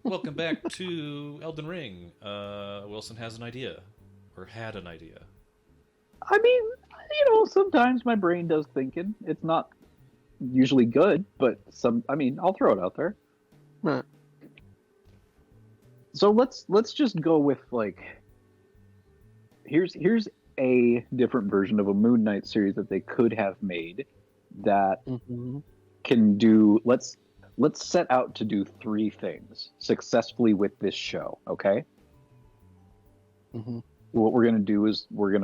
Welcome back to Elden Ring. Wilson has an idea, or had an idea. I mean, sometimes my brain does thinking. It's not usually good, but I'll throw it out there. Right. So let's just go with here's a different version of a Moon Knight series that they could have made that can do. Let's set out to do 3 things successfully with this show. Okay. What we're going to do is we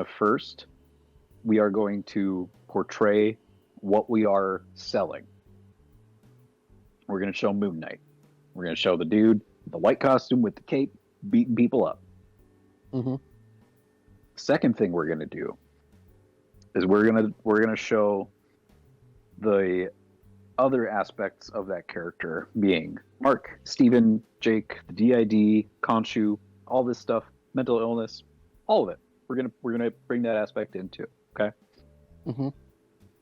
are going to portray what we are selling. We're going to show Moon Knight. We're going to show the dude with the white costume with the cape beating people up. Second thing we're going to do is we're going to show the other aspects of that character, being Mark, Steven, Jake, the DID, Khonshu, all this stuff, mental illness, all of it. We're gonna bring that aspect into, okay? And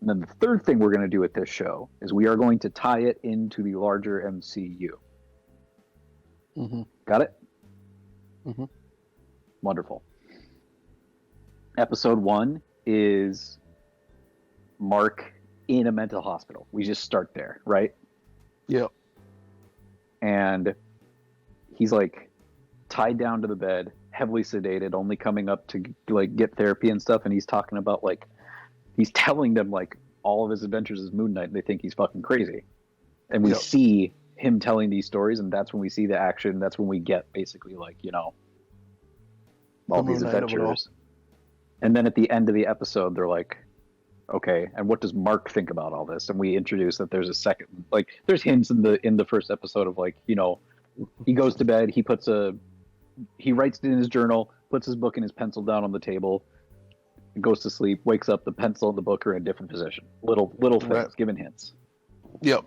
then the third thing we're gonna do with this show is we are going to tie it into the larger MCU. Got it? Wonderful. Episode 1 is Mark in a mental hospital. We just start there, right? Yep. And he's tied down to the bed, heavily sedated, only coming up to get therapy and stuff. And he's talking about he's telling them all of his adventures as Moon Knight, and they think he's fucking crazy. And we see him telling these stories, and that's when we see the action. That's when we get basically all these adventures. And then at the end of the episode, they're like, okay, and what does Mark think about all this? And we introduce that there's a second, there's hints in the first episode of he goes to bed, he writes it in his journal, puts his book and his pencil down on the table, goes to sleep, wakes up, the pencil and the book are in a different position. Little things, giving hints. Yep.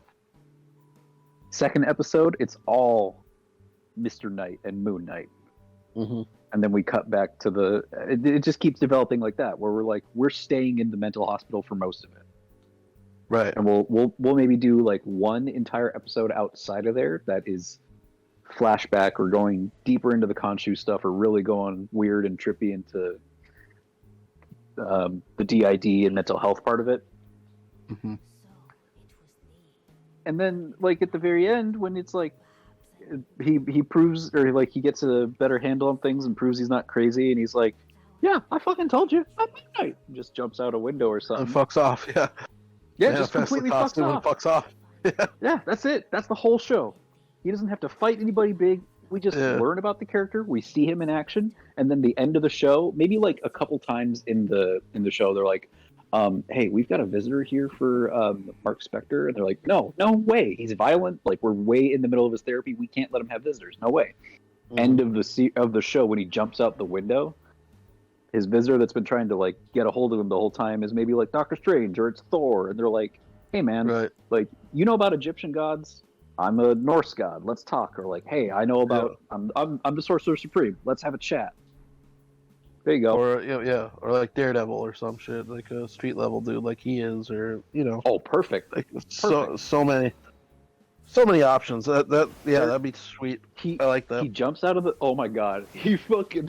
Second episode, it's all Mr. Knight and Moon Knight. And then we cut back to it just keeps developing like that, where we're staying in the mental hospital for most of it. Right. And we'll maybe do one entire episode outside of there that is flashback or going deeper into the Khonshu stuff, or really going weird and trippy into the DID and mental health part of it. And then at the very end, when it's he proves, or he gets a better handle on things and proves he's not crazy, and he's like, yeah, I fucking told you, I'm Moon Knight. Just jumps out a window or something. And fucks off, just completely fucks off. Yeah, that's it. That's the whole show. He doesn't have to fight anybody big. We just learn about the character. We see him in action, and then the end of the show, maybe a couple times in the show, they're like, hey, we've got a visitor here for Mark Spector. And they're like, no way. He's violent. We're way in the middle of his therapy. We can't let him have visitors. No way. End of the show, when he jumps out the window, his visitor that's been trying to get a hold of him the whole time is maybe Doctor Strange or it's Thor. And they're like, hey man, you know about Egyptian gods? I'm a Norse god. Let's talk. Or hey, I know about, I'm the Sorcerer Supreme. Let's have a chat. There you go. Or or Daredevil or some shit, a street level dude he is, or Oh, perfect. So many options. That'd be sweet. I like that. He jumps out of the. Oh my god. He fucking.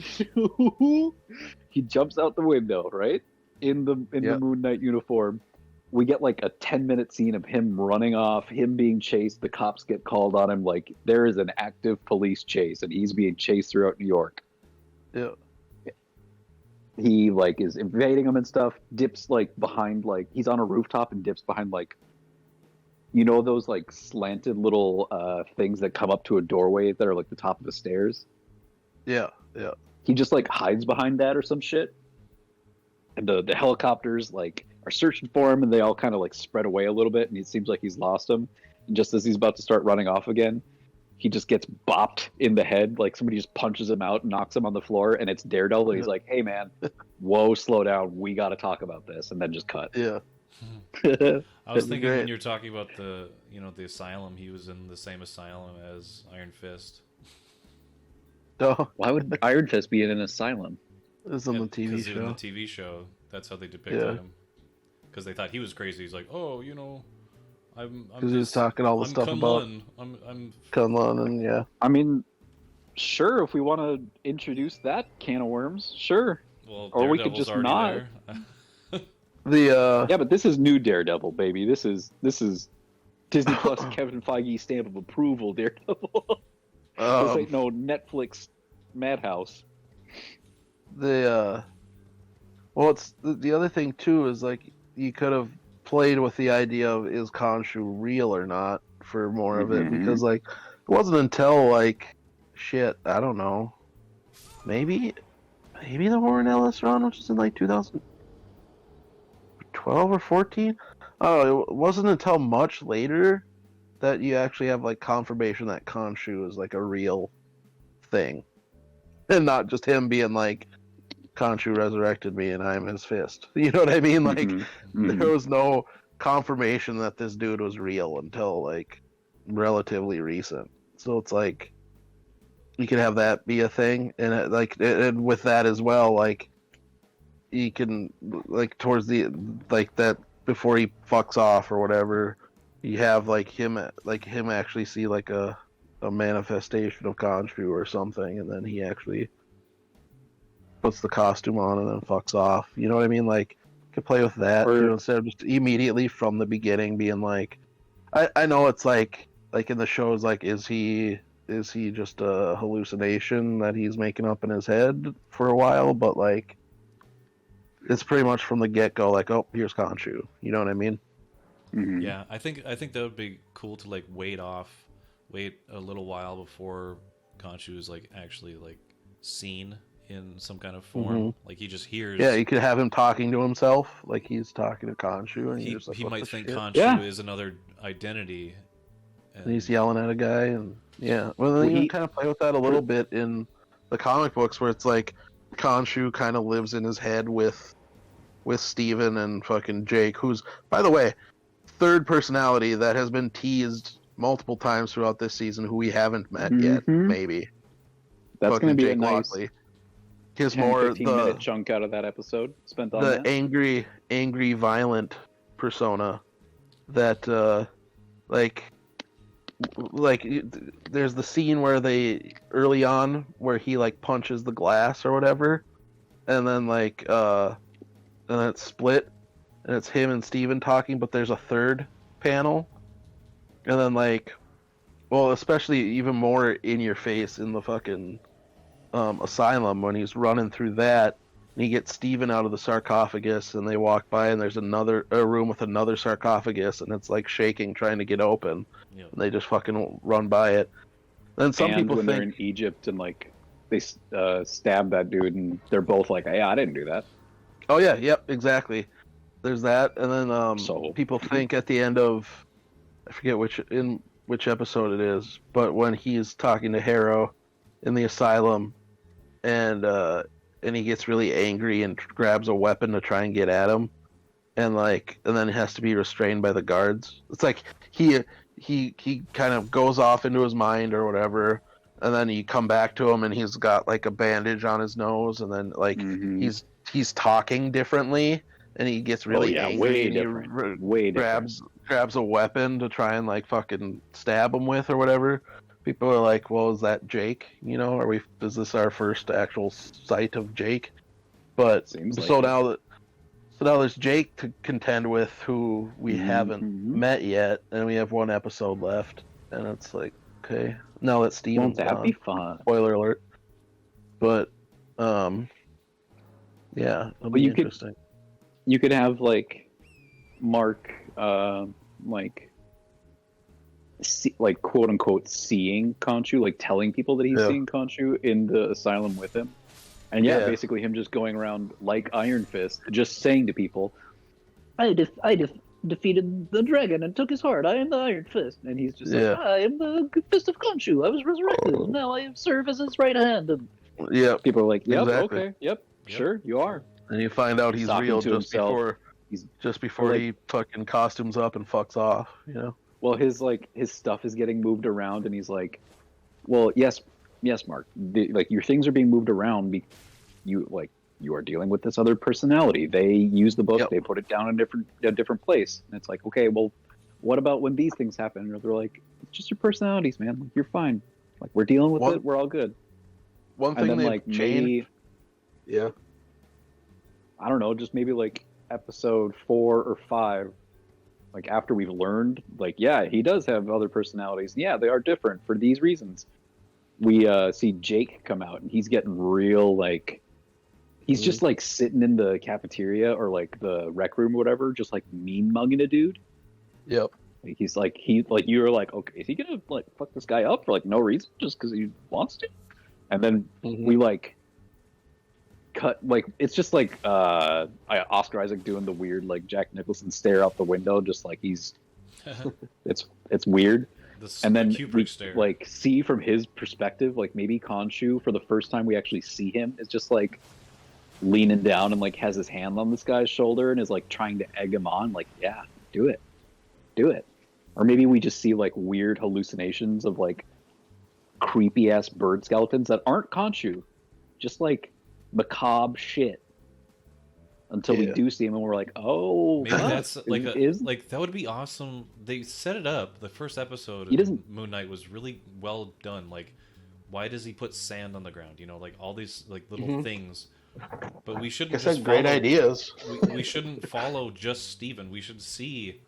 He jumps out the window, right? In the Moon Knight uniform. We get a 10-minute scene of him running off, him being chased. The cops get called on him. There is an active police chase, and he's being chased throughout New York. Yeah. He is invading them and stuff, dips behind he's on a rooftop and dips behind those slanted little things that come up to a doorway that are the top of the stairs. Yeah. He just hides behind that or some shit. And the helicopters are searching for him, and they all kind of spread away a little bit, and it seems like he's lost them. And just as he's about to start running off again, he just gets bopped in the head. Somebody just punches him out and knocks him on the floor, and it's Daredevil. And he's like, hey man, whoa, slow down. We got to talk about this. And then just cut. Yeah. I was thinking when you're talking about the asylum, he was in the same asylum as Iron Fist. Oh. Why would Iron Fist be in an asylum? It was on the TV show. In the TV show, that's how they depicted him. Because they thought he was crazy. He's like, oh, because he was talking all the stuff about Kunlun, and yeah. I mean, sure, if we want to introduce that can of worms, sure. Well, or we could just not. Yeah, but this is new Daredevil, baby. This is Disney Plus Kevin Feige stamp of approval, Daredevil. This ain't no Netflix madhouse. Well, it's the other thing too is like you could have played with the idea of is Khonshu real or not for more of it, because like it wasn't until like I don't know, maybe the Warren Ellis run, which is in like 2012 or 14. Oh, it wasn't until much later that you actually have like confirmation that Khonshu is like a real thing, and not just him being like, Khonshu resurrected me and I'm his fist. You know what I mean? Like, there was no confirmation that this dude was real until like relatively recent. So it's like you could have that be a thing, and and with that as well, like you can like towards the like that before he fucks off or whatever, you have like him actually see like a manifestation of Khonshu or something, and then he actually puts the costume on and then fucks off. You know what I mean? Like, you could play with that, instead of just immediately from the beginning being like, I know it's like in the shows, like, is he just a hallucination that he's making up in his head for a while? But like, it's pretty much from the get go, like, oh, here's Khonshu. You know what I mean? Yeah, I think that would be cool to like wait a little while before Khonshu is like actually like seen in some kind of form. Like he just hears. Yeah, you could have him talking to himself, like he's talking to Khonshu, and he might think Khonshu is another identity. And he's yelling at a guy, and well, then you kind of play with that a little bit in the comic books, where it's like Khonshu kind of lives in his head with Steven and fucking Jake, who's, by the way, third personality that has been teased multiple times throughout this season, who we haven't met yet. Maybe that's going to be Jake a nice Lockley. His 15-minute chunk out of that episode spent on the that. angry, violent persona that like there's the scene where they early on where he like punches the glass or whatever, and then like and then it's split and it's him and Steven talking, but there's a third panel, and then like, well, especially even more in your face in the fucking asylum when he's running through that, and he gets Steven out of the sarcophagus, and they walk by and there's a room with another sarcophagus, and it's like shaking trying to get open. And they just fucking run by it. Then some people when they're in Egypt and like they stab that dude, and they're both like, "Hey, I didn't do that." Oh yeah, yep, exactly. There's that, and then people think at the end of, I forget which episode it is, but when he's talking to Harrow in the asylum, and he gets really angry and grabs a weapon to try and get at him, and then he has to be restrained by the guards. It's like he kind of goes off into his mind or whatever, and then you come back to him and he's got like a bandage on his nose, and then like he's talking differently, and he gets really angry, and he grabs a weapon to try and like fucking stab him with or whatever. People are like, well, is that Jake? You know, is this our first actual sight of Jake? But now there's Jake to contend with, who we haven't met yet, and we have one episode left, and it's like, okay, now that Steven's gone. That'd be fun. Spoiler alert. But yeah, it'll be interesting. You could have like Mark like quote unquote seeing Khonshu, like telling people that he's seeing Khonshu in the asylum with him, and basically him just going around like Iron Fist, just saying to people, I defeated the dragon and took his heart. I am the Iron Fist, and he's just like, I am the Fist of Khonshu. I was resurrected, and now I serve as his right hand. And people are like, yep, exactly. Okay, yep, sure, you are. And you find out he's real just before he fucking costumes up and fucks off, you know. Well, his stuff is getting moved around, and he's like, "Well, yes, Mark. Your things are being moved around. You are dealing with this other personality. They use the book. They put it down in a different place. And it's like, okay, well, what about when these things happen? And they're like, it's just your personalities, man. Like, you're fine. Like, we're dealing with it. We're all good. One thing and then, they've like, changed. maybe, Yeah. I don't know, just maybe like episode 4 or 5, like after we've learned, like, yeah, he does have other personalities. Yeah, they are different for these reasons. We see Jake come out, and he's getting real, like, he's just like sitting in the cafeteria or like the rec room or whatever, just like mean mugging a dude. Yep. Like, he's like, you're like, okay, is he gonna like fuck this guy up for like no reason, just because he wants to? And then we like cut, like, it's just like Oscar Isaac doing the weird like Jack Nicholson stare out the window, just like he's it's weird. And then we like see from his perspective, like maybe Khonshu, for the first time we actually see him, is just like leaning down and like has his hand on this guy's shoulder and is like trying to egg him on, like, yeah, do it. Or maybe we just see like weird hallucinations of like creepy ass bird skeletons that aren't Khonshu, just like macabre shit, until we do see him and we're like, oh, maybe that's like like that would be awesome. They set it up. The first episode of Moon Knight was really well done. Like, why does he put sand on the ground? You know, like all these like little things. But we shouldn't just great ideas. We shouldn't follow just Steven. We should see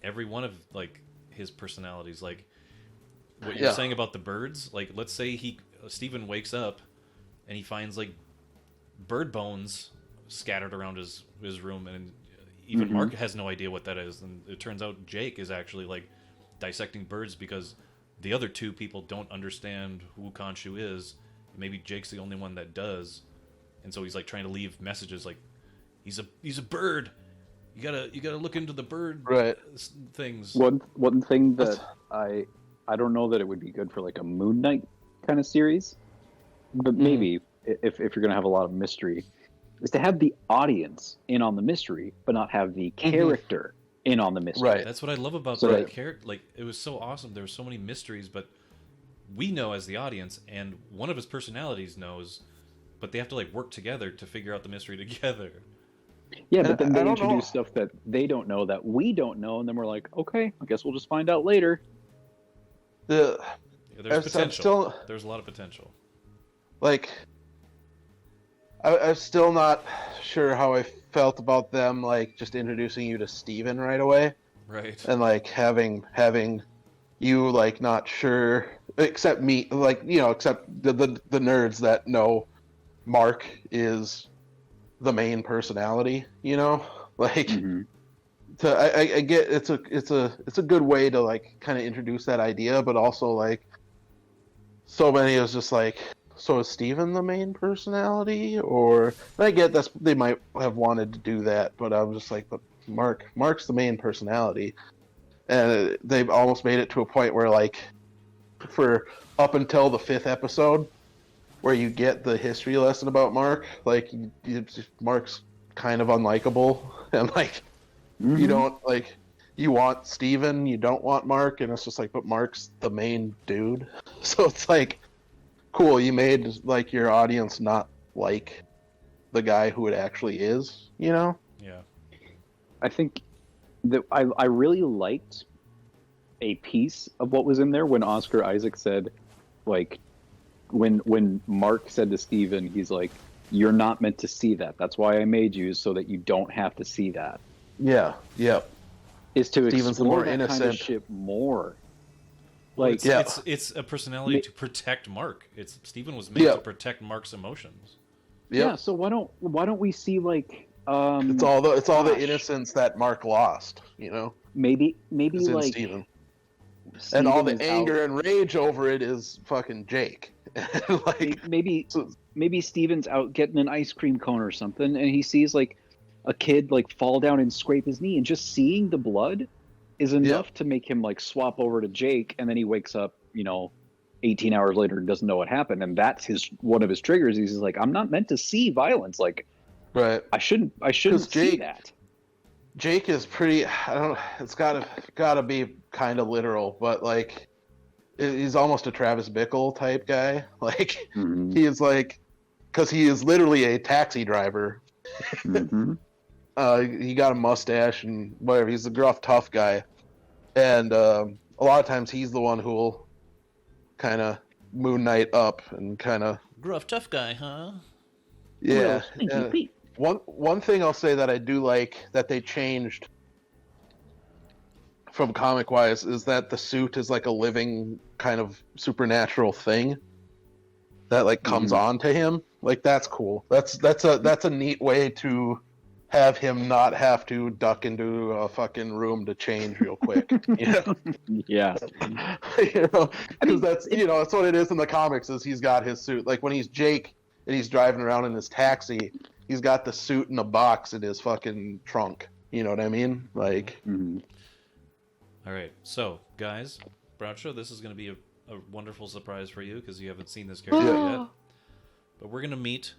every one of like his personalities. Like what you're saying about the birds. Like, let's say Steven wakes up and he finds like bird bones scattered around his room, and even Mark has no idea what that is, and it turns out Jake is actually like dissecting birds because the other two people don't understand who Khonshu is. Maybe Jake's the only one that does, and so he's like trying to leave messages like, he's a bird, you gotta look into the bird things. One thing that I don't know that it would be good for like a Moon Knight kind of series, but maybe if you're gonna have a lot of mystery, is to have the audience in on the mystery, but not have the character in on the mystery. Right. That's what I love about the character. Like, it was so awesome. There were so many mysteries, but we know as the audience, and one of his personalities knows, but they have to like work together to figure out the mystery together. Yeah, but then they introduce stuff that they don't know, that we don't know, and then we're like, okay, I guess we'll just find out later. There's potential. There's a lot of potential. Like, I'm still not sure how I felt about them, like, just introducing you to Steven right away. Right. And, like, having you, like, not sure, except me, like, you know, except the nerds that know Mark is the main personality, you know? Like, I get it's a good way to, like, kind of introduce that idea, but also, like, so many is just like, so is Steven the main personality? Or I get they might have wanted to do that, but I was just like, but Mark's the main personality, and they've almost made it to a point where, like, for up until the 5th episode, where you get the history lesson about Mark, like, Mark's kind of unlikable, and like you don't like, you want Steven, you don't want Mark, and it's just like, but Mark's the main dude, so it's like, cool, you made like your audience not like the guy who it actually is, you know? Yeah. I think that I really liked a piece of what was in there when Oscar Isaac said, like, when Mark said to Steven, he's like, you're not meant to see that. That's why I made you, so that you don't have to see that. Yeah. Is to Steven's explore the more that innocent kind of shit more. Like, it's a personality to protect Mark. Steven was made to protect Mark's emotions. Yeah, so why don't we see, like, it's all the innocence that Mark lost, you know? Maybe like Steven. And all the anger and rage over it is fucking Jake. Like, maybe Steven's out getting an ice cream cone or something, and he sees like a kid like fall down and scrape his knee, and just seeing the blood is enough to make him like swap over to Jake, and then he wakes up, 18 hours later and doesn't know what happened, and that's one of his triggers. He's like, I'm not meant to see violence. Like, right? I shouldn't see that. Jake is pretty. I don't. It's gotta be kind of literal, but like, he's almost a Travis Bickle type guy. Like, he is like, because he is literally a taxi driver. He got a mustache and whatever. He's a gruff, tough guy, And a lot of times he's the one who will kind of Moon Knight up and kind of Gruff tough guy, huh? yeah. Stinky Pete. One thing I'll say that I do like that they changed from comic wise is that the suit is like a living kind of supernatural thing that like comes on to him. Like that's cool. That's a neat way to have him not have to duck into a fucking room to change real quick. You know? Yeah. You know, because that's that's what it is in the comics. Is he's got his suit like when he's Jake and he's driving around in his taxi, he's got the suit in a box in his fucking trunk. You know what I mean? Like. All right, so guys, Bradshaw, this is going to be a wonderful surprise for you because you haven't seen this character yet. But we're going to meet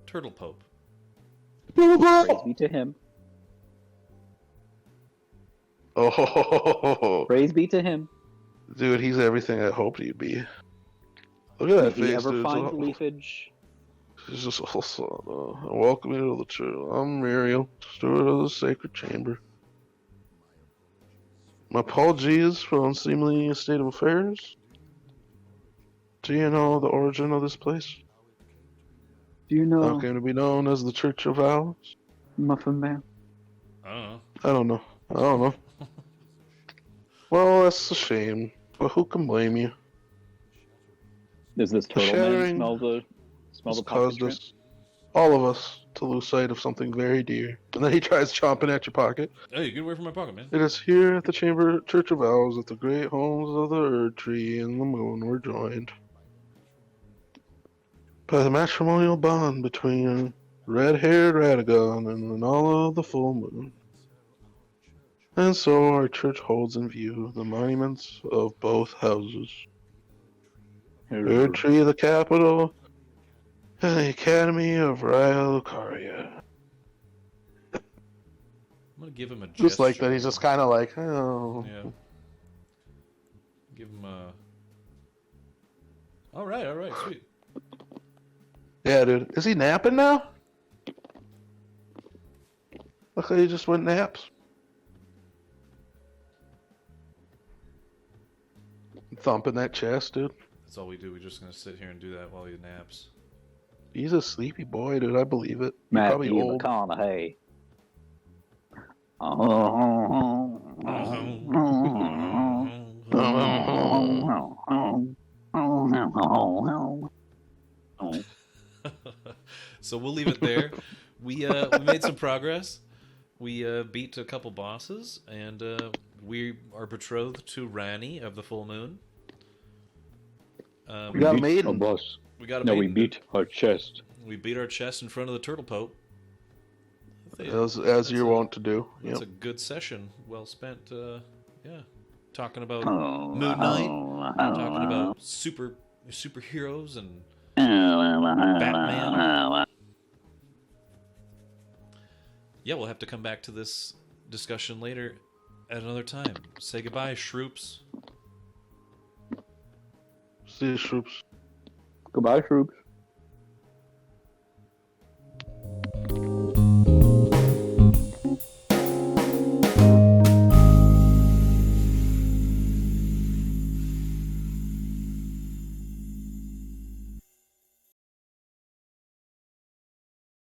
Turtle Pope. Praise be to him. Oh, Praise be to him. dude, he's everything I hoped he'd be. Look at that If he face, ever dude. finds leafage, He's just welcome you to the church. I'm Muriel, steward of the sacred chamber. My apologies for unseemly state of affairs. Do you know the origin of this place? do you know, How came to be known as the Church of Owls? Muffin Man? I don't know. I don't know. Well, that's a shame, but who can blame you? Does this turtle shattering man smell It's the caused pocket us, all of us, to lose sight of something very dear. And then he tries chomping at your pocket. Hey, get away from my pocket, man. It is here at the Chamber Church of Owls that the great homes of the Erd Tree and the Moon were joined by the matrimonial bond between red-haired Radagon and Nanala of the Full Moon. And so our church holds in view the monuments of both houses. Erd Tree, the capital, and the Academy of Raya Lucaria. I'm going to give him a gesture. Just like that, he's just kind of like, oh. Yeah. Give him a... All right, sweet. Yeah, dude. Is he napping now? Look like he just went naps. Thumping that chest, dude. That's all we do. We're just going to sit here and do that while he naps. He's a sleepy boy, dude. I believe it. He's Matthew probably old. McConaughey. So we'll leave it there. We made some progress. We beat a couple bosses, and we are betrothed to Rani of the Full Moon. We got a beat maiden. a boss. We got a No, we maiden. beat our chest. We beat our chest in front of the Turtle Pope. As you're wont to do. It's Yep. a good session, well spent. Yeah, talking about Moon Knight, talking about superheroes and Batman. Yeah, we'll have to come back to this discussion later at another time. Say goodbye, Shroops. See you, Shroops. Goodbye, troops.